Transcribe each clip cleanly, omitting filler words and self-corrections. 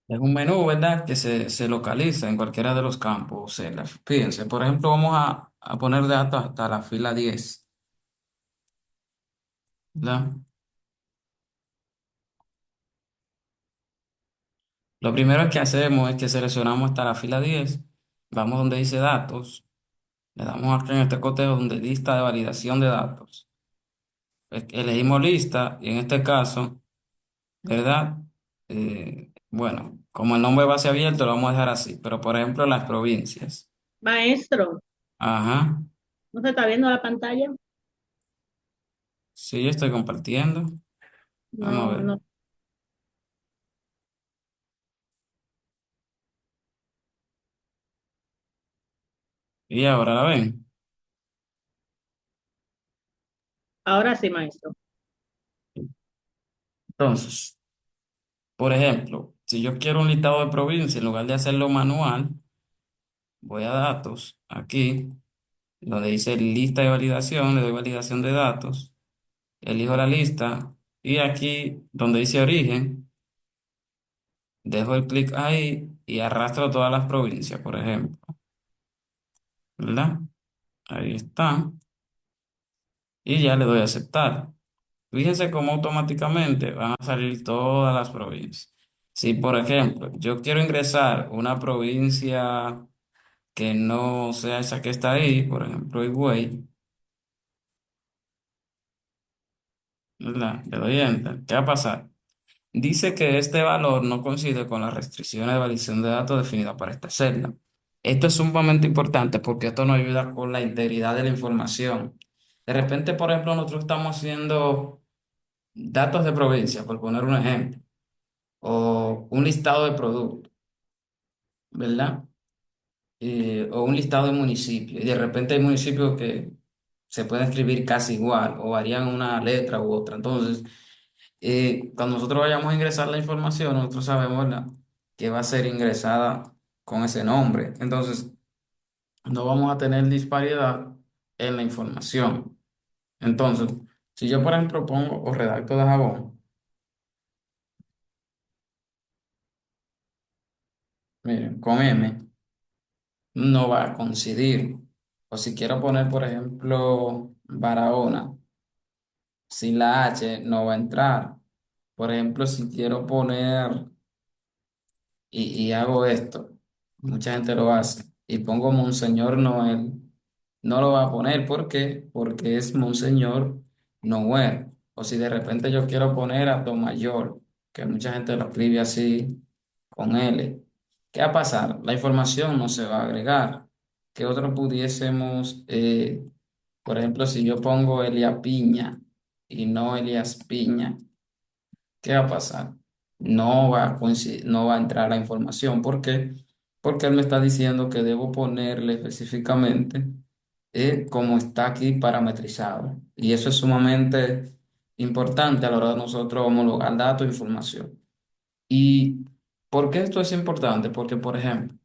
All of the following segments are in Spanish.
Es un menú, ¿verdad? Que se localiza en cualquiera de los campos. Fíjense, por ejemplo, vamos a poner datos hasta la fila 10, ¿verdad? Lo primero que hacemos es que seleccionamos hasta la fila 10, vamos donde dice datos, le damos aquí en este cotejo donde lista de validación de datos. Elegimos lista y en este caso, ¿verdad? Bueno, como el nombre va a ser abierto, lo vamos a dejar así, pero por ejemplo las provincias. Maestro, Ajá, ¿no se está viendo la pantalla? sí, estoy compartiendo. Vamos a No, ver. no. Y ahora la ven. Ahora sí, maestro. Entonces, por ejemplo, si yo quiero un listado de provincias, en lugar de hacerlo manual, voy a datos, aquí, donde dice lista de validación, le doy validación de datos, elijo la lista y aquí, donde dice origen, dejo el clic ahí y arrastro todas las provincias, por ejemplo, ¿verdad? Ahí está. Y ya le doy a aceptar. Fíjense cómo automáticamente van a salir todas las provincias. Si, por ejemplo, yo quiero ingresar una provincia que no sea esa que está ahí, por ejemplo, Higüey, ¿verdad? Le doy enter. ¿Qué va a pasar? Dice que este valor no coincide con las restricciones de validación de datos definidas para esta celda. Esto es sumamente importante porque esto nos ayuda con la integridad de la información. De repente, por ejemplo, nosotros estamos haciendo datos de provincia, por poner un ejemplo, o un listado de productos, ¿verdad? O un listado de municipios. Y de repente hay municipios que se pueden escribir casi igual o varían una letra u otra. Entonces, cuando nosotros vayamos a ingresar la información, nosotros sabemos, ¿verdad?, que va a ser ingresada con ese nombre. Entonces, no vamos a tener disparidad en la información. Entonces, si yo, por ejemplo, pongo o redacto de jabón, miren, con M, no va a coincidir. O si quiero poner, por ejemplo, Barahona, sin la H no va a entrar. Por ejemplo, si quiero poner y hago esto, mucha gente lo hace, y pongo Monseñor Noel, no lo va a poner. ¿Por qué? Porque es Monseñor Noel. O si de repente yo quiero poner a Mayor, que mucha gente lo escribe así con L, ¿qué va a pasar? La información no se va a agregar. ¿Qué otro pudiésemos, por ejemplo, si yo pongo Elia Piña y no Elias Piña? ¿Qué va a pasar? No va a entrar la información. ¿Por qué? Porque él me está diciendo que debo ponerle específicamente como está aquí parametrizado. Y eso es sumamente importante a la hora de nosotros homologar datos e información. ¿Y por qué esto es importante? Porque, por ejemplo,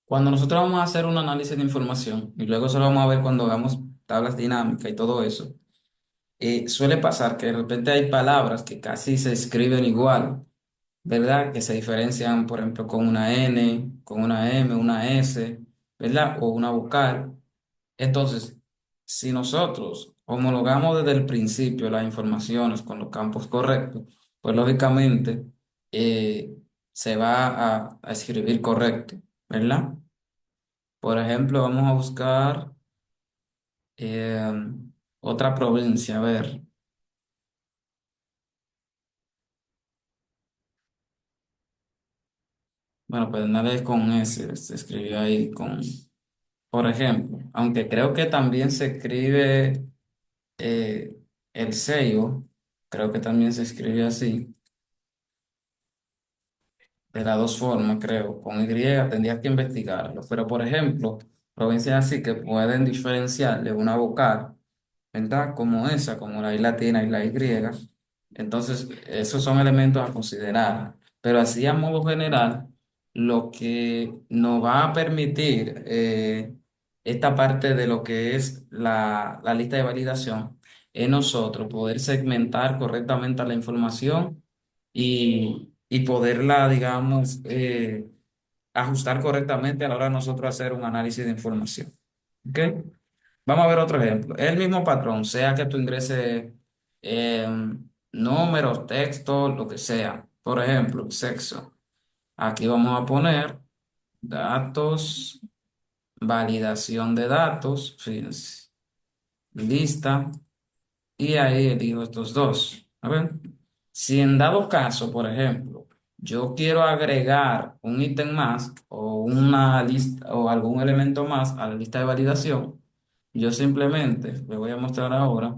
cuando nosotros vamos a hacer un análisis de información, y luego eso lo vamos a ver cuando hagamos tablas dinámicas y todo eso, suele pasar que de repente hay palabras que casi se escriben igual, ¿verdad? Que se diferencian, por ejemplo, con una N, con una M, una S, ¿verdad? O una vocal. Entonces, si nosotros homologamos desde el principio las informaciones con los campos correctos, pues lógicamente eh, se va a escribir correcto, ¿verdad? Por ejemplo, vamos a buscar eh, otra provincia, a ver. Bueno, pues nadie con S, se escribió ahí con, por ejemplo, aunque creo que también se escribe eh, el sello, creo que también se escribe así, de las dos formas, creo, con Y tendría que investigarlo, pero por ejemplo, provincias así que pueden diferenciarle una vocal, ¿verdad? Como esa, como la I latina y la Y. Entonces, esos son elementos a considerar. Pero así a modo general, lo que nos va a permitir esta parte de lo que es la lista de validación es nosotros poder segmentar correctamente la información y poderla, digamos, ajustar correctamente a la hora de nosotros hacer un análisis de información. ¿Ok? Vamos a ver otro ejemplo. El mismo patrón, sea que tú ingreses eh, números, texto, lo que sea. Por ejemplo, sexo. Aquí vamos a poner datos, validación de datos, fíjense, lista, y ahí elijo estos dos. A ver, si en dado caso, por ejemplo, yo quiero agregar un ítem más o una lista o algún elemento más a la lista de validación, yo simplemente, le voy a mostrar ahora,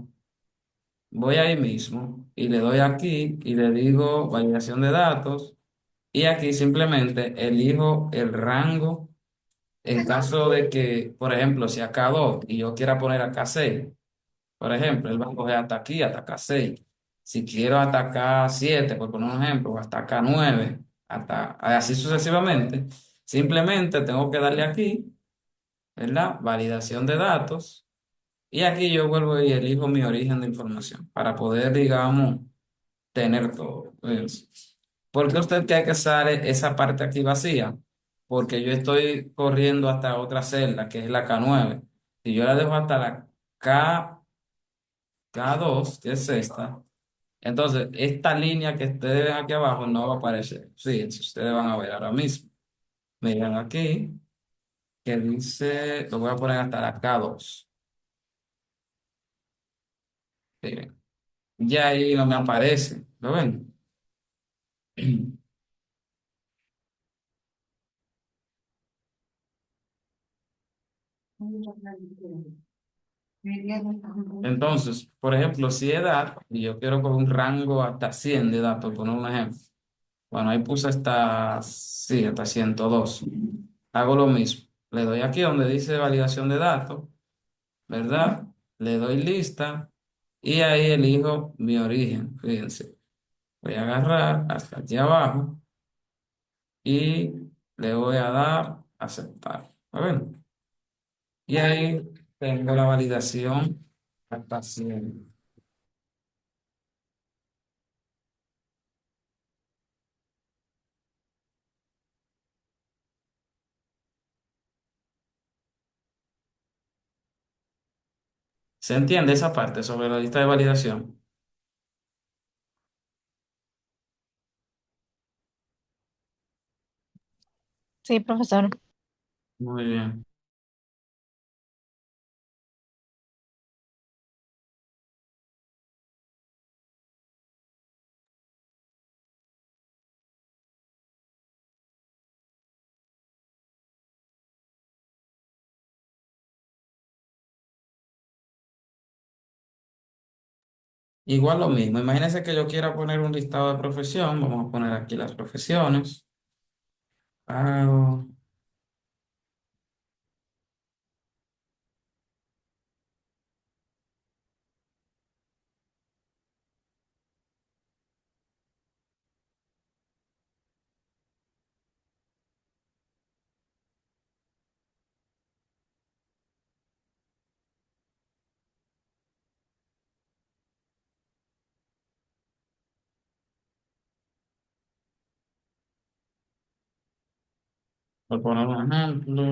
voy ahí mismo y le doy aquí y le digo validación de datos y aquí simplemente elijo el rango en caso de que, por ejemplo, si acá 2 y yo quiera poner acá 6. Por ejemplo, él va a coger hasta aquí, hasta acá 6. Si quiero hasta acá 7, por poner un ejemplo, o hasta acá 9, hasta así sucesivamente, simplemente tengo que darle aquí, ¿verdad? Validación de datos. Y aquí yo vuelvo y elijo mi origen de información para poder, digamos, tener todo. ¿Por qué usted tiene que usar esa parte aquí vacía? Porque yo estoy corriendo hasta otra celda, que es la K9. Si yo la dejo hasta la K2, que es esta, entonces esta línea que ustedes ven aquí abajo no va a aparecer. Sí, si ustedes van a ver ahora mismo. Miren aquí, que dice, lo voy a poner hasta la K2. Miren, ya ahí no me aparece. ¿Lo ven? Entonces, por ejemplo, si edad, y yo quiero con un rango hasta 100 de datos, por un ejemplo. Bueno, ahí puse hasta, sí, hasta 102. Hago lo mismo. Le doy aquí donde dice validación de datos, ¿verdad? Le doy lista y ahí elijo mi origen. Fíjense, voy a agarrar hasta aquí abajo y le voy a dar aceptar. ¿A ver? Y ahí tengo la validación hasta 100. ¿Se entiende esa parte sobre la lista de validación? Sí, profesor. Muy bien. Igual lo mismo. Imagínense que yo quiera poner un listado de profesión. Vamos a poner aquí las profesiones. Hago, por poner un ejemplo.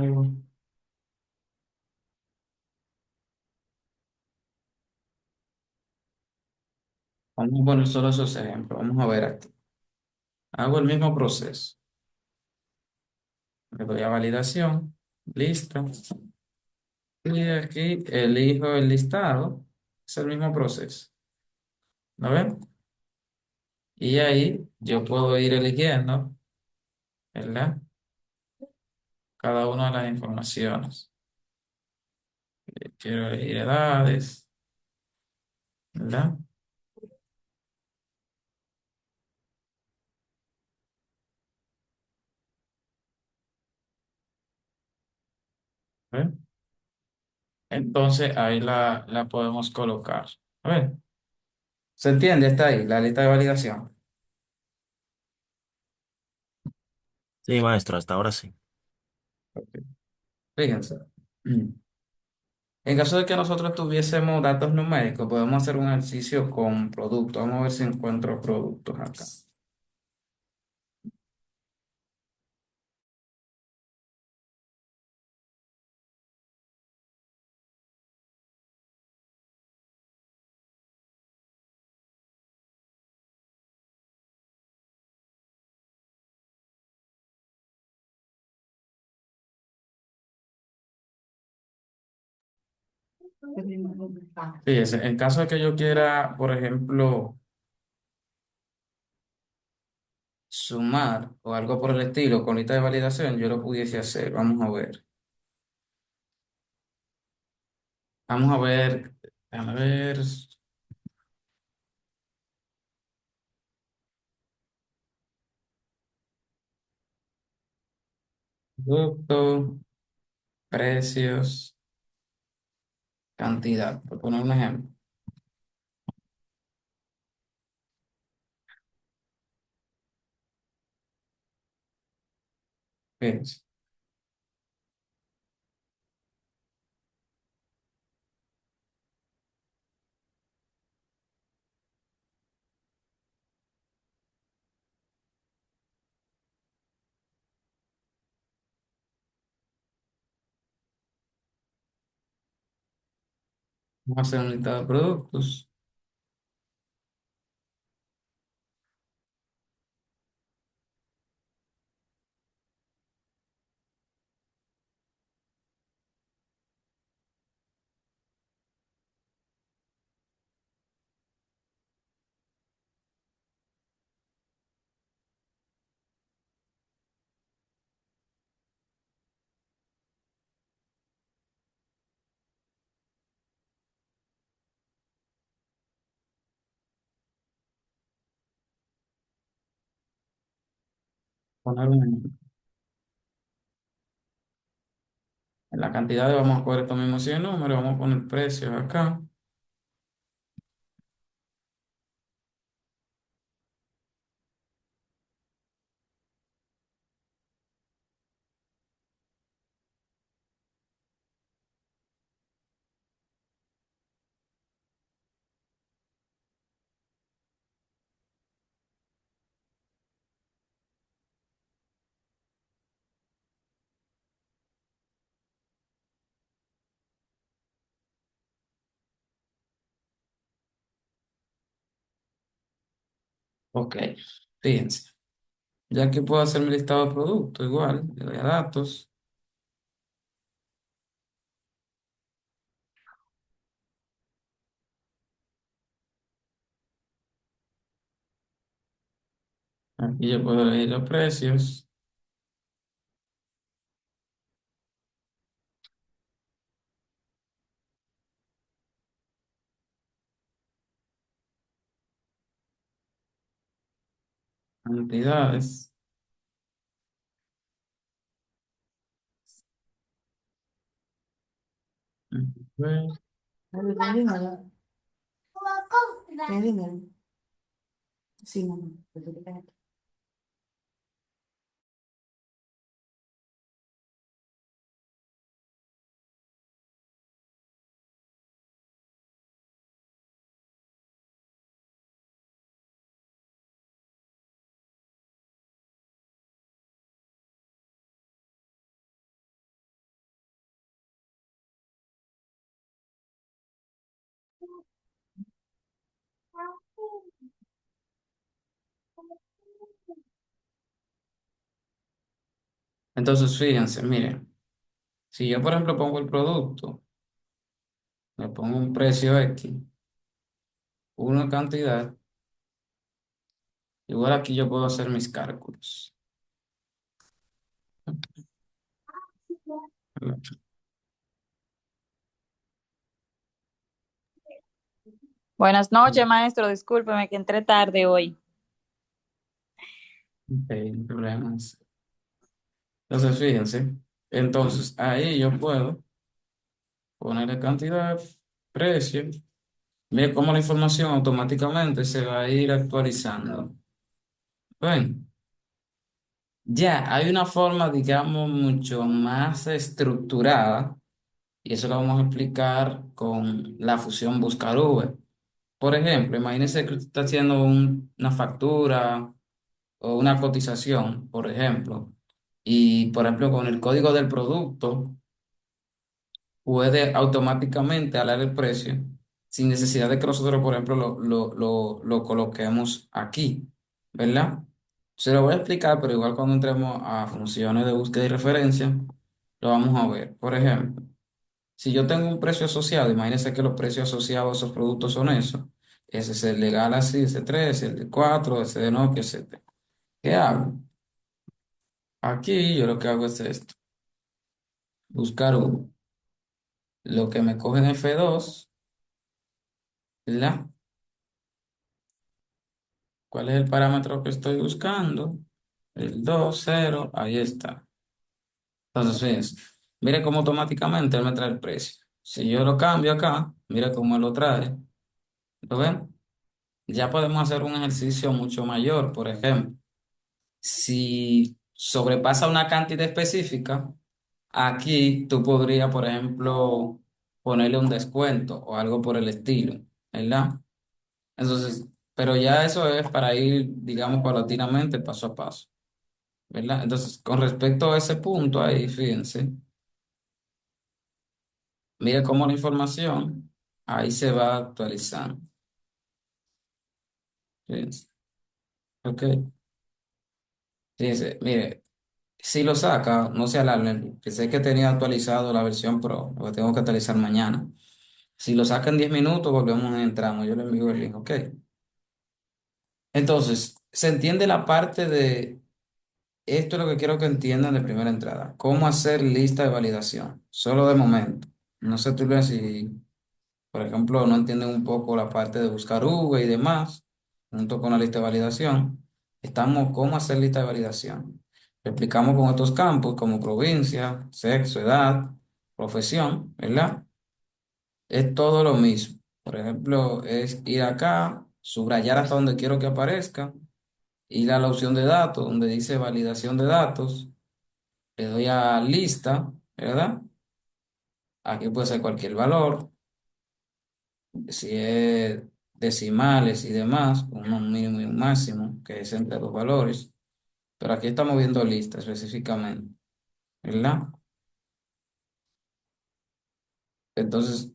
Vamos a poner solo esos ejemplos. Vamos a ver aquí. Hago el mismo proceso. Le doy a validación. Listo. Y aquí elijo el listado. Es el mismo proceso. ¿Lo ven? Y ahí yo puedo ir eligiendo, ¿verdad? Cada una de las informaciones. Quiero elegir edades, ¿verdad? ¿Ven? Entonces ahí la podemos colocar. A ver, ¿se entiende? Está ahí, la lista de validación. Sí, maestro, hasta ahora sí. Ok. Fíjense. En caso de que nosotros tuviésemos datos numéricos, podemos hacer un ejercicio con productos. Vamos a ver si encuentro productos acá. Fíjese, en caso de que yo quiera, por ejemplo, sumar o algo por el estilo con lista de validación, yo lo pudiese hacer. Vamos a ver. Vamos a ver. A ver. Producto, precios, cantidad. Por poner un ejemplo. Fíjense. Vamos a hacer un listado de productos. Poner un ejemplo. En la cantidad vamos a coger estos mismos 100 números. Vamos a poner precios acá. Ok. Fíjense. Ya aquí puedo hacer mi listado de productos igual. Le doy a datos. Aquí yo puedo elegir los precios. Cantidades. Ujú. Entonces, fíjense, miren, si yo, por ejemplo, pongo el producto, le pongo un precio X, una cantidad, igual aquí yo puedo hacer mis cálculos. Buenas noches, maestro. Discúlpeme que entré tarde hoy. Ok, no hay problemas. Entonces, fíjense, entonces ahí yo puedo ponerle cantidad, precio. Mire cómo la información automáticamente se va a ir actualizando. Ven, ya hay una forma, digamos, mucho más estructurada, y eso lo vamos a explicar con la función buscar V. Por ejemplo, imagínese que usted está haciendo una factura o una cotización, por ejemplo, y por ejemplo con el código del producto puede automáticamente alar el precio sin necesidad de que nosotros, por ejemplo, lo coloquemos aquí, ¿verdad? Se lo voy a explicar, pero igual cuando entremos a funciones de búsqueda y referencia, lo vamos a ver. Por ejemplo, Si yo tengo un precio asociado, imagínense que los precios asociados a esos productos son esos. Ese es el de Galaxy S3, el de 4, ese de Nokia, etc. ¿Qué hago? Aquí yo lo que hago es esto, buscar uno. Lo que me coge en F2, ¿verdad? ¿Cuál es el parámetro que estoy buscando? El 2 0 ahí está. Entonces, fíjense, mire cómo automáticamente él me trae el precio. Si yo lo cambio acá, mire cómo él lo trae. ¿Lo ven? Ya podemos hacer un ejercicio mucho mayor. Por ejemplo, si sobrepasa una cantidad específica, aquí tú podrías, por ejemplo, ponerle un descuento o algo por el estilo, ¿verdad? Entonces, pero ya eso es para ir, digamos, paulatinamente, paso a paso, ¿verdad? Entonces, con respecto a ese punto ahí, fíjense, mire cómo la información ahí se va actualizando. Fíjense, ok. Fíjense, mire, si lo saca, no se alarmen, que sé que tenía actualizado la versión Pro, lo tengo que actualizar mañana. Si lo saca en 10 minutos, volvemos y entramos. Yo le envío el link, ok. Entonces, se entiende la parte de esto es lo que quiero que entiendan de primera entrada. ¿Cómo hacer lista de validación? Solo de momento. No sé tú si, por ejemplo, no entienden un poco la parte de buscar V y demás, junto con la lista de validación. Estamos, ¿cómo hacer lista de validación? Lo explicamos con estos campos como provincia, sexo, edad, profesión, ¿verdad? Es todo lo mismo. Por ejemplo, es ir acá, subrayar hasta donde quiero que aparezca, ir a la opción de datos, donde dice validación de datos, le doy a lista, ¿verdad? Aquí puede ser cualquier valor, si es decimales y demás, un mínimo y un máximo, que es entre dos valores, pero aquí estamos viendo lista específicamente, ¿verdad? Entonces,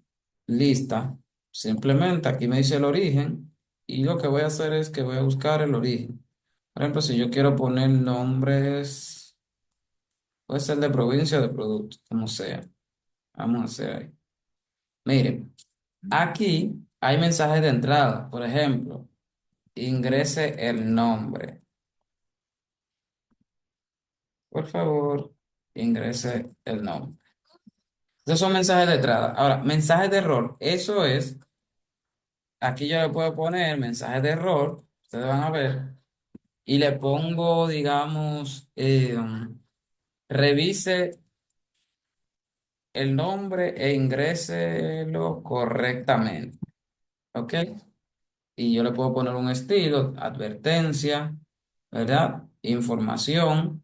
lista, simplemente aquí me dice el origen y lo que voy a hacer es que voy a buscar el origen. Por ejemplo, si yo quiero poner nombres, puede ser de provincia o de producto, como sea. Vamos a hacer ahí. Miren, aquí hay mensajes de entrada. Por ejemplo, ingrese el nombre. Por favor, ingrese el nombre. Esos son mensajes de entrada. Ahora, mensajes de error. Eso es, aquí yo le puedo poner mensajes de error. Ustedes van a ver. Y le pongo, digamos, revise el nombre e ingréselo correctamente. ¿Ok? Y yo le puedo poner un estilo, advertencia, ¿verdad? Información.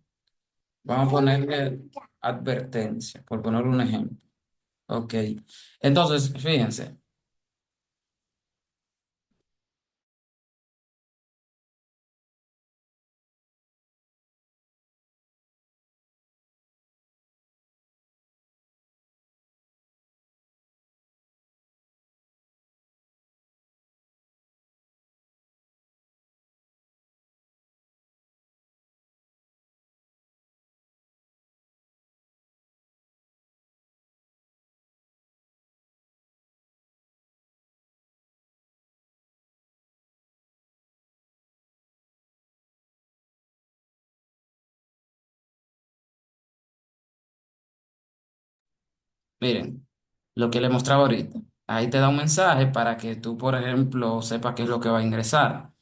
Vamos a ponerle advertencia, por poner un ejemplo. Ok. Entonces, fíjense. Miren, lo que le mostraba ahorita. Ahí te da un mensaje para que tú, por ejemplo, sepas qué es lo que va a ingresar.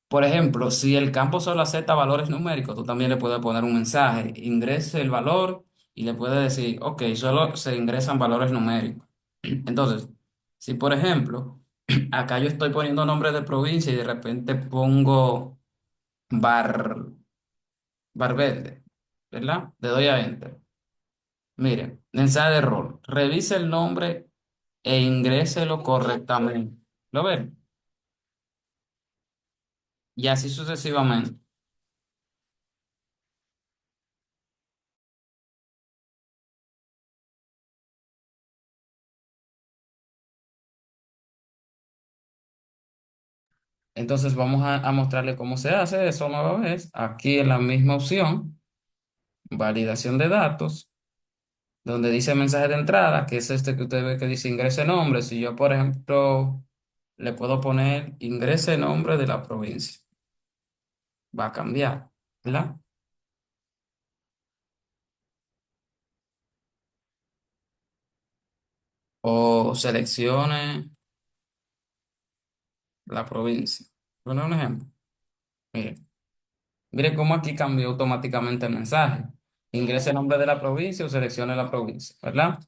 Por ejemplo, si el campo solo acepta valores numéricos, tú también le puedes poner un mensaje, ingrese el valor y le puedes decir, ok, solo se ingresan valores numéricos. Entonces, si por ejemplo, acá yo estoy poniendo nombre de provincia y de repente pongo Bar, Barbete, ¿verdad? Le doy a Enter. Mire, mensaje de error. Revise el nombre e ingréselo correctamente. ¿Lo ven? Y así sucesivamente. Entonces vamos a mostrarle cómo se hace eso nueva vez. Aquí en la misma opción, validación de datos. donde dice mensaje de entrada, que es este que usted ve que dice ingrese nombre. Si yo, por ejemplo, le puedo poner ingrese nombre de la provincia, va a cambiar, ¿verdad? O seleccione la provincia. Bueno, un ejemplo. Mire, mire cómo aquí cambió automáticamente el mensaje. Ingrese el nombre de la provincia o seleccione la provincia, ¿verdad?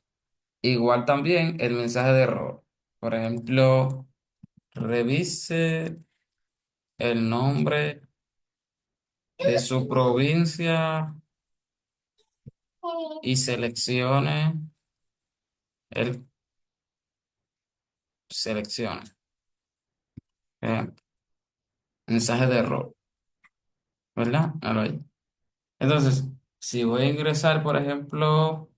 Igual también el mensaje de error. Por ejemplo, revise el nombre de su provincia y seleccione el seleccione. Ejemplo, mensaje de error, ¿verdad? Ahora ahí. Entonces, si voy a ingresar, por ejemplo,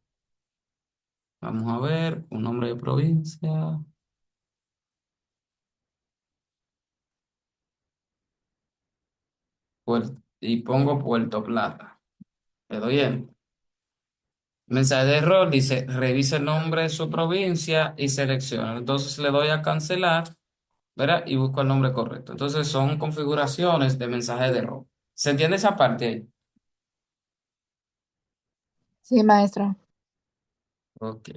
vamos a ver, un nombre de provincia, y pongo Puerto Plata. Le doy enter. Mensaje de error dice, revise el nombre de su provincia y selecciona. Entonces le doy a cancelar, ¿verdad? Y busco el nombre correcto. Entonces son configuraciones de mensaje de error. ¿Se entiende esa parte ahí? Sí, maestro. Ok.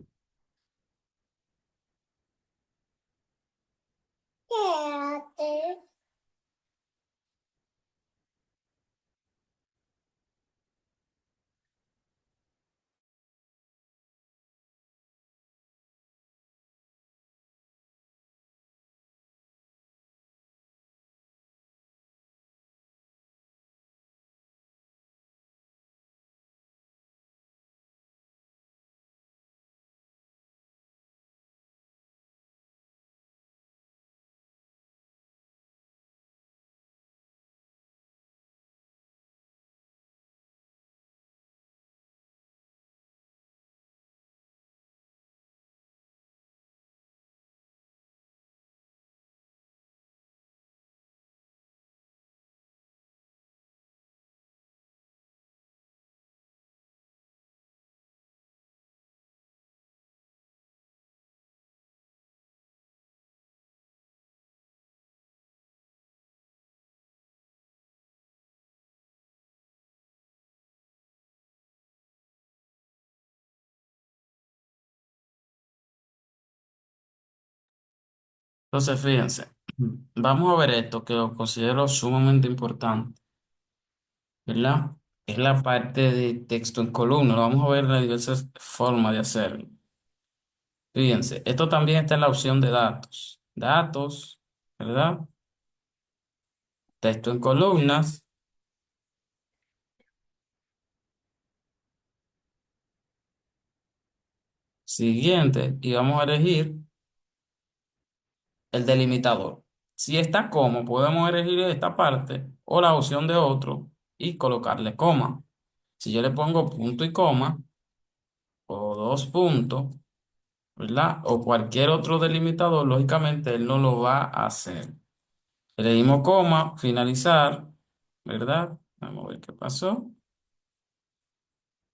Entonces, fíjense, vamos a ver esto que lo considero sumamente importante, ¿verdad? Es la parte de texto en columna. Vamos a ver las diversas formas de hacerlo. Fíjense, esto también está en la opción de datos. Datos, ¿verdad? Texto en columnas. Siguiente, y vamos a elegir el delimitador. Si está como, podemos elegir esta parte o la opción de otro y colocarle coma. Si yo le pongo punto y coma o dos puntos, ¿verdad? O cualquier otro delimitador, lógicamente él no lo va a hacer. Le dimos coma, finalizar, ¿verdad? Vamos a ver qué pasó.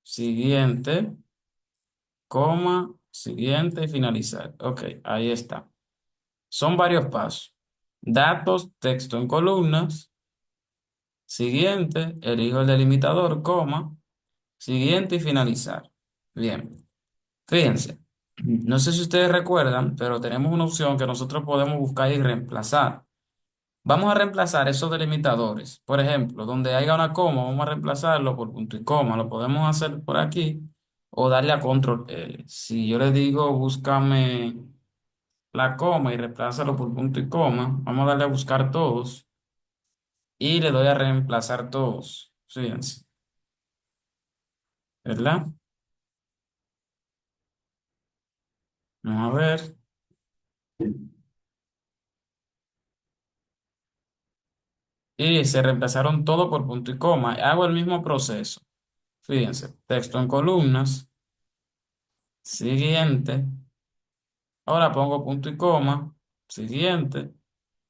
Siguiente, coma, siguiente y finalizar. Ok, ahí está. Son varios pasos. Datos, texto en columnas. Siguiente, elijo el delimitador, coma. Siguiente y finalizar. Bien, fíjense. No sé si ustedes recuerdan, pero tenemos una opción que nosotros podemos buscar y reemplazar. Vamos a reemplazar esos delimitadores. Por ejemplo, donde haya una coma, vamos a reemplazarlo por punto y coma. Lo podemos hacer por aquí o darle a control L. Si yo le digo búscame la coma y reemplázalo por punto y coma, vamos a darle a buscar todos y le doy a reemplazar todos. Fíjense, ¿verdad? Vamos a ver. Y se reemplazaron todo por punto y coma. Hago el mismo proceso. Fíjense, texto en columnas. Siguiente. Ahora pongo punto y coma. Siguiente.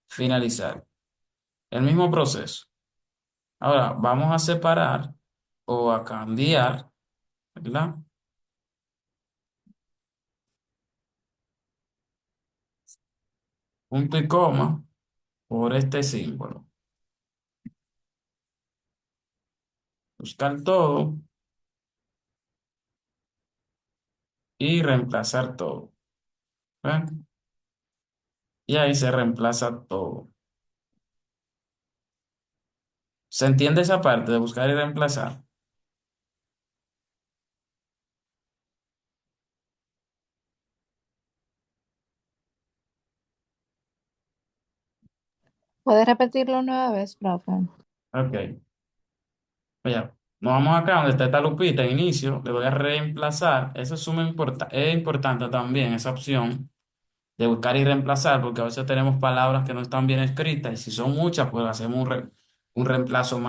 Finalizar. El mismo proceso. Ahora vamos a separar o a cambiar, ¿verdad? punto y coma por este símbolo. Buscar todo y reemplazar todo. ¿Ven? Y ahí se reemplaza todo. ¿Se entiende esa parte de buscar y reemplazar? ¿Puede repetirlo nueva vez, profe? Ok. Vaya, nos vamos acá donde está esta lupita en inicio. Le voy a reemplazar. Eso es importante también, esa opción de buscar y reemplazar, porque a veces tenemos palabras que no están bien escritas y si son muchas, pues hacemos un reemplazo más.